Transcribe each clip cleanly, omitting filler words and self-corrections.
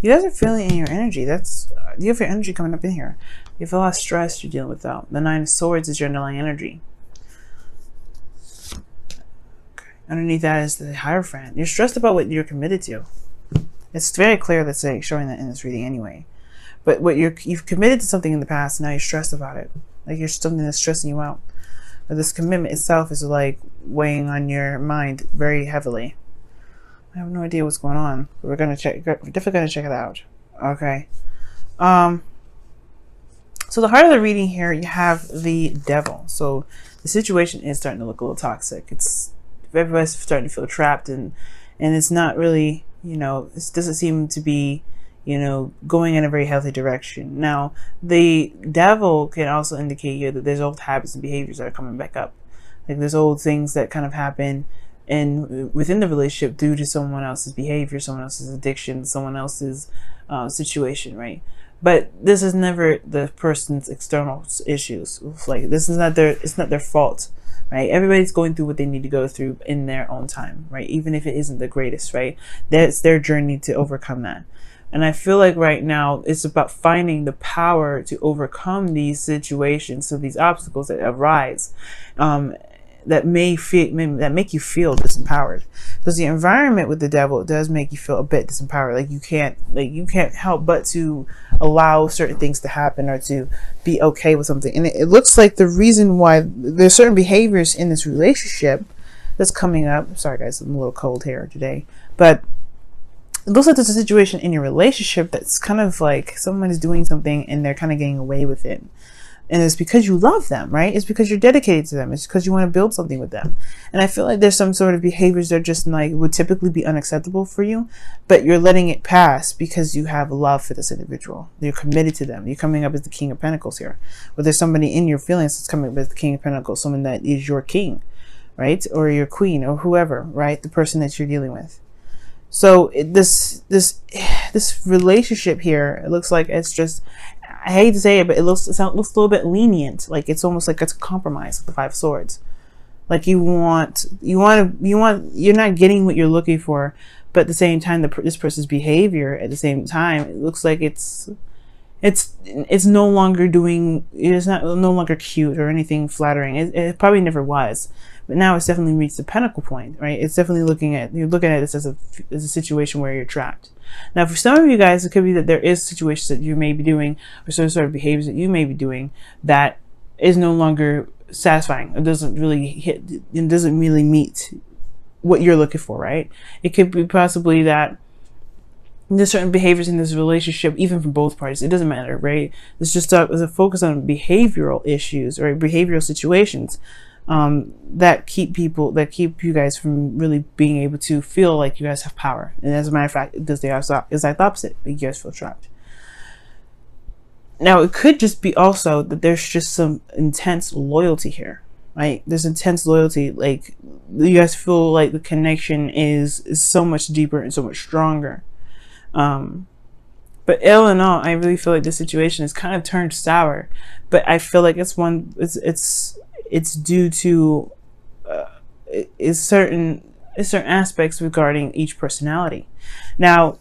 You guys are feeling in your energy. You have your energy coming up in here. You have a lot of stress you're dealing with though. The Nine of Swords is your underlying energy. Okay. Underneath that is the Hierophant. You're stressed about what you're committed to. It's very clear that's showing that in this reading anyway. But you've committed to something in the past, and now you're stressed about it. Like you're something that's stressing you out. But this commitment itself is like weighing on your mind very heavily. I have no idea what's going on. But we're definitely gonna check it out. Okay. So the heart of the reading here, you have the Devil. So the situation is starting to look a little toxic. Everybody's starting to feel trapped, and it's not really, this doesn't seem to be, going in a very healthy direction. Now, the Devil can also indicate you that there's old habits and behaviors that are coming back up. Like there's old things that kind of happen within the relationship due to someone else's behavior, someone else's addiction, someone else's situation, right? But this is never the person's external issues. Like it's not their fault, right? Everybody's going through what they need to go through in their own time, right? Even if it isn't the greatest, right? That's their journey to overcome that. And I feel like right now it's about finding the power to overcome these situations, so these obstacles that arise, that make you feel disempowered. Because the environment with the Devil does make you feel a bit disempowered. Like you can't help but to allow certain things to happen or to be okay with something. And it looks like the reason why there's certain behaviors in this relationship that's coming up. Sorry guys, I'm a little cold here today, but it looks like there's a situation in your relationship that's kind of like someone is doing something and they're kind of getting away with it. And it's because you love them, right? It's because you're dedicated to them. It's because you want to build something with them. And I feel like there's some sort of behaviors that just like would typically be unacceptable for you, but you're letting it pass because you have love for this individual. You're committed to them. You're coming up as the King of Pentacles here. But there's somebody in your feelings that's coming up as the King of Pentacles, someone that is your king, right? Or your queen or whoever, right? The person that you're dealing with. So this relationship here, it looks like it's just, I hate to say it, but it looks a little bit lenient. Like it's almost like it's a compromise with the Five of Swords. Like you're not getting what you're looking for, but at the same time, this person's behavior at the same time, it looks like it's no longer no longer cute or anything flattering. It probably never was. But now it's definitely reached the pinnacle point, right? It's definitely you're looking at this as a situation where you're trapped. Now, for some of you guys, it could be that there is situations that you may be doing or some sort of behaviors that you may be doing that is no longer satisfying. It doesn't really meet what you're looking for, right? It could be possibly that there's certain behaviors in this relationship, even from both parties. It doesn't matter, right? It's just a focus on behavioral issues or behavioral situations that keep you guys from really being able to feel like you guys have power. And as a matter of fact, it does the exact opposite. You guys feel trapped. Now, it could just be also that there's just some intense loyalty here, right? There's intense loyalty. Like you guys feel like the connection is so much deeper and so much stronger. But all in all, I really feel like this situation is kind of turned sour. But I feel like it's due to certain aspects regarding each personality. Now,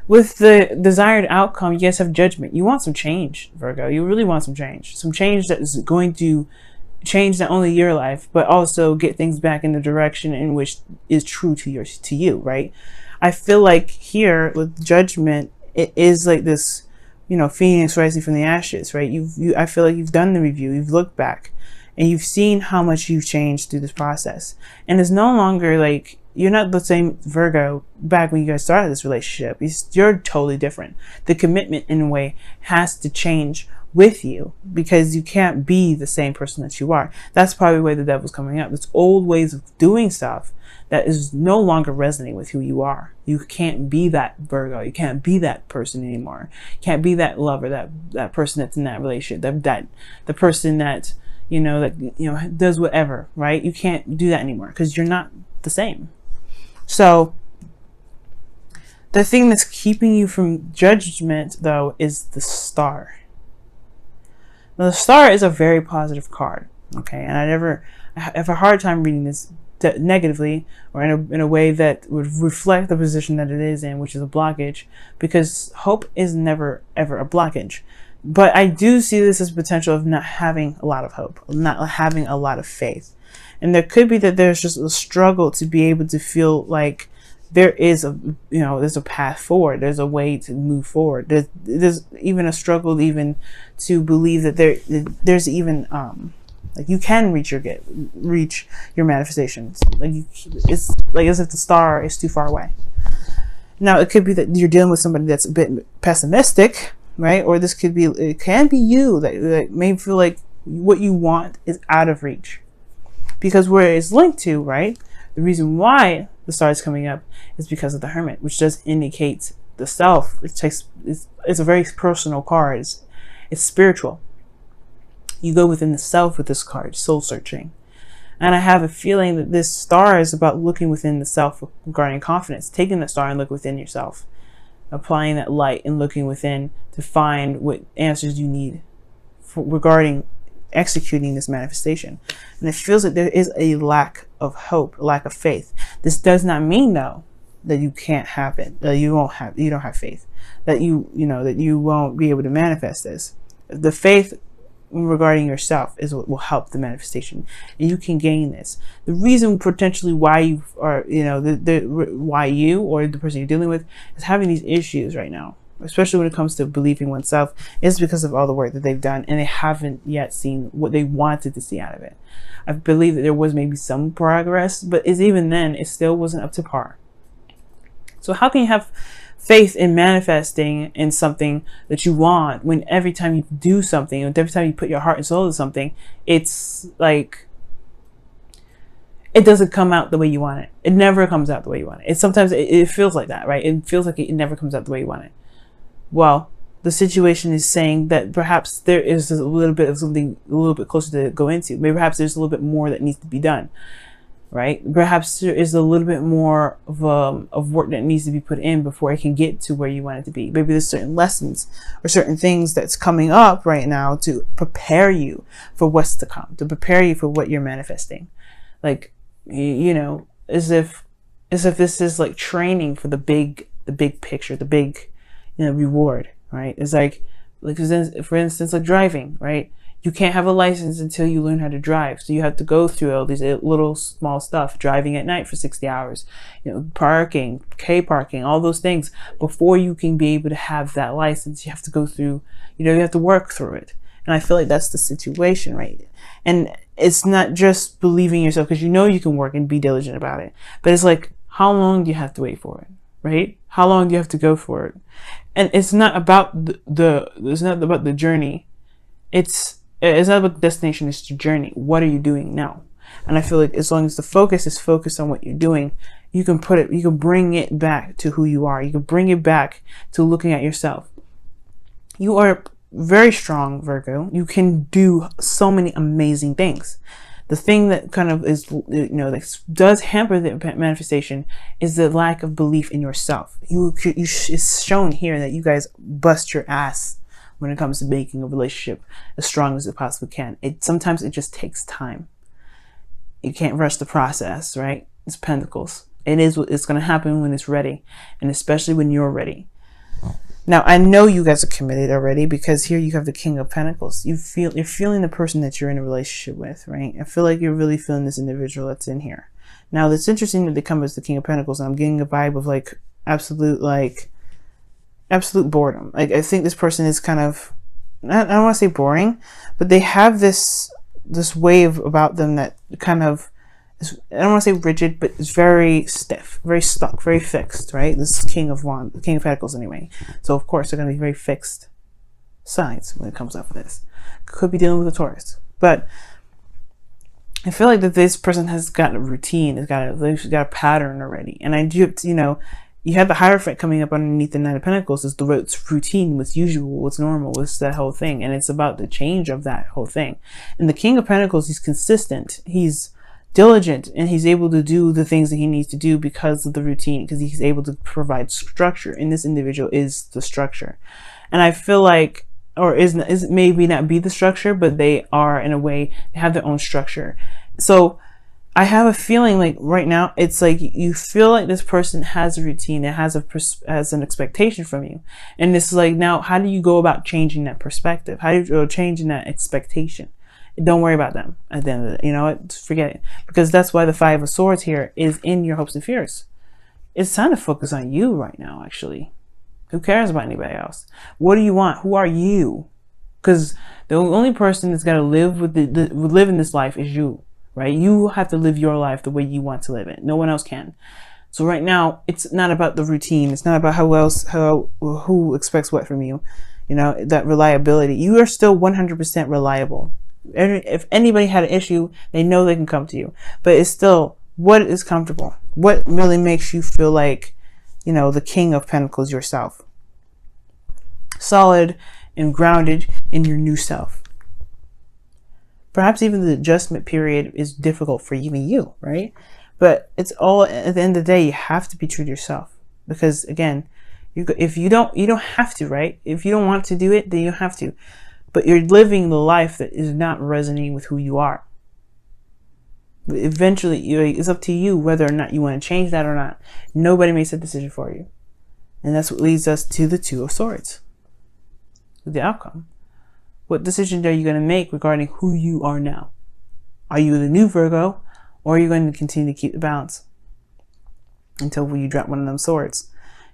with the desired outcome, you guys have judgment. You want some change, Virgo. You really want some change. Some change that is going to change not only your life, but also get things back in the direction in which is true to you, right? I feel like here with judgment, it is like this, phoenix rising from the ashes, right? I feel like you've done the review, you've looked back, and you've seen how much you've changed through this process. And it's no longer like, you're not the same Virgo back when you guys started this relationship. You're totally different. The commitment in a way has to change with you because you can't be the same person that you are. That's probably why the Devil's coming up. It's old ways of doing stuff that is no longer resonating with who you are. You can't be that Virgo. You can't be that person anymore. You can't be that lover, that person that's in that relationship, the person that, does whatever, right? You can't do that anymore because you're not the same. So the thing that's keeping you from judgment, though, is the Star. Now, the Star is a very positive card, okay? And I have a hard time reading this negatively, or in a way that would reflect the position that it is in, which is a blockage, because hope is never ever a blockage. But I do see this as potential of not having a lot of hope, not having a lot of faith. And there could be that there's just a struggle to be able to feel like there is there's a path forward. There's a way to move forward. There's even a struggle even to believe that there's even, like you can reach your manifestations. It's like as if the star is too far away. Now it could be that you're dealing with somebody that's a bit pessimistic, right? Or it can be you that may feel like what you want is out of reach. Because where it's linked to, right? The reason why the star is coming up is because of the Hermit, which does indicate the self. It's a very personal card. It's spiritual. You go within the self with this card, soul searching. And I have a feeling that this star is about looking within the self regarding confidence, taking that star and look within yourself, applying that light and looking within to find what answers you need regarding executing this manifestation. And it feels like there is a lack of hope, a lack of faith. This does not mean though that you can't have it, that you don't have faith, that that you won't be able to manifest this. The faith regarding yourself is what will help the manifestation, and you can gain this. The reason potentially why you are, why you or the person you're dealing with is having these issues right now, especially when it comes to believing oneself, is because of all the work that they've done and they haven't yet seen what they wanted to see out of it. I believe that there was maybe some progress, but even then, it still wasn't up to par. So how can you have faith in manifesting in something that you want when every time you do something, and every time you put your heart and soul to something, it's like it doesn't come out the way you want it? It never comes out the way you want it. Sometimes it feels like that, right? It feels like it never comes out the way you want it. Well, the situation is saying that perhaps there is a little bit of something a little bit closer to go into. Maybe perhaps there's a little bit more that needs to be done, right? Perhaps there is a little bit more of work that needs to be put in before it can get to where you want it to be. Maybe there's certain lessons or certain things that's coming up right now to prepare you for what's to come, to prepare you for what you're manifesting. Like, as if this is like training for the big picture, the big reward, right? It's like for instance, like driving, right? You can't have a license until you learn how to drive. So you have to go through all these little small stuff, driving at night for 60 hours, parking, K-parking, all those things. Before you can be able to have that license, you have to go through, you have to work through it. And I feel like that's the situation, right? And it's not just believing yourself, because you can work and be diligent about it. But it's like, how long do you have to wait for it, right? How long do you have to go for it? And it's not about it's not about the journey. It's not about the destination, it's the journey. What are you doing now? And I feel like as long as the focus is focused on what you're doing, you can bring it back to who you are. You can bring it back to looking at yourself. You are very strong, Virgo. You can do so many amazing things. The thing that kind of is, that does hamper the manifestation is the lack of belief in yourself. It's shown here that you guys bust your ass when it comes to making a relationship as strong as it possibly can. Sometimes it just takes time. You can't rush the process, right? It's Pentacles. It's going to happen when it's ready, and especially when you're ready. Now, I know you guys are committed already, because here you have the King of Pentacles. You're feeling the person that you're in a relationship with, right? I feel like you're really feeling this individual that's in here. Now, it's interesting that they come as the King of Pentacles, and I'm getting a vibe of absolute boredom. Like, I think this person is kind of, I don't want to say boring, but they have this wave about them that kind of, I don't want to say rigid, but it's very stiff, very stuck, very fixed, right? This is King of Pentacles anyway. So of course they're going to be very fixed sides when it comes up with this. Could be dealing with a Taurus, but I feel like that this person has got a routine, they've got a pattern already. And I do, you have the Hierophant coming up underneath the Nine of Pentacles. Is the routine, what's usual, what's normal, what's that whole thing, and it's about the change of that whole thing. And the King of Pentacles, he's consistent, he's diligent, and he's able to do the things that he needs to do because of the routine, because he's able to provide structure, and this individual is the structure. And I feel like, or is maybe not be the structure, but they are, in a way, they have their own structure. So I have a feeling like right now, it's like you feel like this person has a routine, it has has an expectation from you. And it's like, now, how do you go about changing that perspective? How do you go changing that expectation? Don't worry about them at the end of it. You know what? Forget it. Because that's why the Five of Swords here is in your hopes and fears. It's time to focus on you right now, actually. Who cares about anybody else? What do you want? Who are you? Because the only person that's got to live live in this life is you, right? You have to live your life the way you want to live it. No one else can. So right now, it's not about the routine. It's not about who expects what from you. You know, that reliability. You are still 100% reliable. If anybody had an issue, they know they can come to you. But it's still, what is comfortable? What really makes you feel like, you know, the King of Pentacles yourself? Solid and grounded in your new self. Perhaps even the adjustment period is difficult for even you, right? But it's all, at the end of the day, you have to be true to yourself. Because again, if you don't have to, right? If you don't want to do it, then you don't have to. But you're living the life that is not resonating with who you are. Eventually, it's up to you whether or not you want to change that or not. Nobody makes that decision for you. And that's what leads us to the Two of Swords. The outcome. What decision are you going to make regarding who you are now? Are you the new Virgo, or are you going to continue to keep the balance until you drop one of them swords?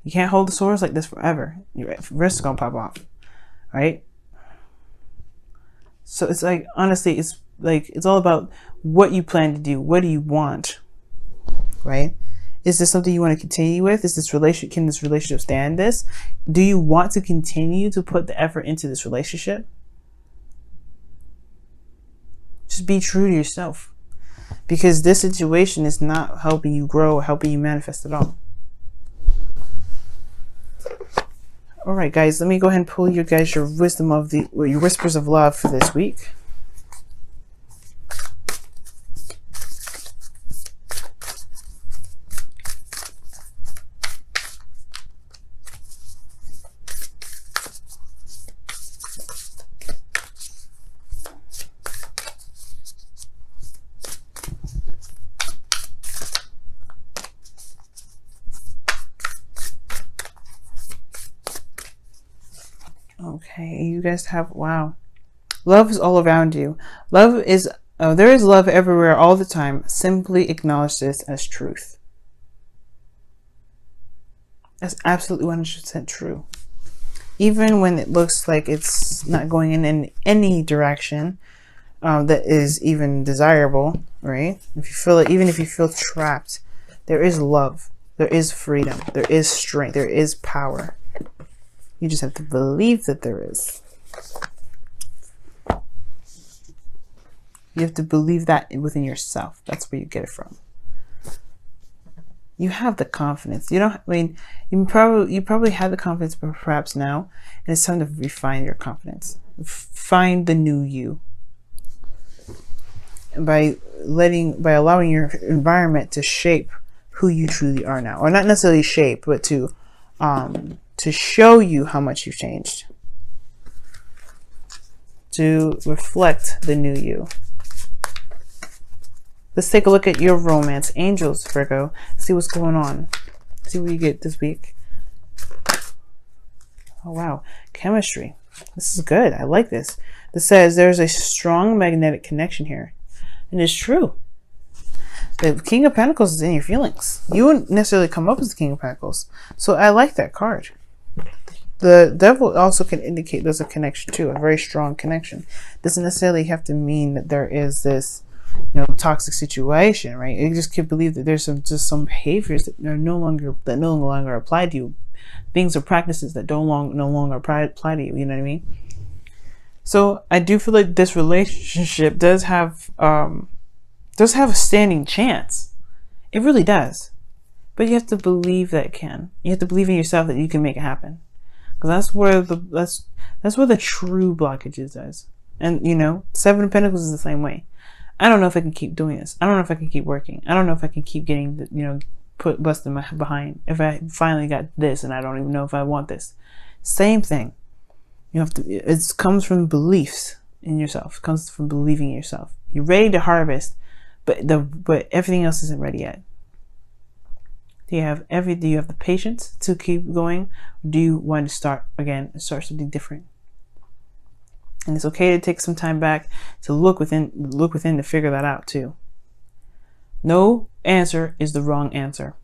You can't hold the swords like this forever. Your wrist is going to pop off, right? So it's like, honestly, it's like, it's all about what you plan to do. What do you want, right? Is this something you want to continue with? Is this relationship, can this relationship stand this? Do you want to continue to put the effort into this relationship? Just be true to yourself, because this situation is not helping you grow or helping you manifest at all. All right, guys, let me go ahead and pull you guys your wisdom of your whispers of love for this week. Okay, you guys have, wow. Love is all around you. Love is, there is love everywhere all the time. Simply acknowledge this as truth. That's absolutely 100% true. Even when it looks like it's not going in any direction that is even desirable, right? If you feel it, even if you feel trapped, there is love. There is freedom. There is strength. There is power. You just have to believe that there is. You have to believe that within yourself. That's where you get it from. You have the confidence. You don't, I mean, you probably have the confidence, but perhaps now, and it's time to refine your confidence. Find the new you. By allowing your environment to shape who you truly are now. Or not necessarily shape, but to show you how much you've changed. To reflect the new you. Let's take a look at your romance. Angels, Virgo. See what's going on. See what you get this week. Oh, wow. Chemistry. This is good. I like this. This says there's a strong magnetic connection here. And it's true. The King of Pentacles is in your feelings. You wouldn't necessarily come up as the King of Pentacles. So I like that card. The Devil also can indicate there's a connection too, a very strong connection. Doesn't necessarily have to mean that there is this, you know, toxic situation, right? You just can believe that there's some behaviors that are no longer apply to you, things or practices that no longer apply to you. You know what I mean? So I do feel like this relationship does have a standing chance. It really does. But you have to believe that it can. You have to believe in yourself that you can make it happen. Because that's where the true blockage is. And you know, Seven of Pentacles is the same way. I don't know if I can keep doing this. I don't know if I can keep working. I don't know if I can keep getting the, you know, busting my behind. If I finally got this and I don't even know if I want this. Same thing. You have to. It comes from beliefs in yourself. It comes from believing in yourself. You're ready to harvest, but everything else isn't ready yet. Do you have the patience to keep going? Do you want to start again and start something different? And it's okay to take some time back to look within to figure that out too. No answer is the wrong answer.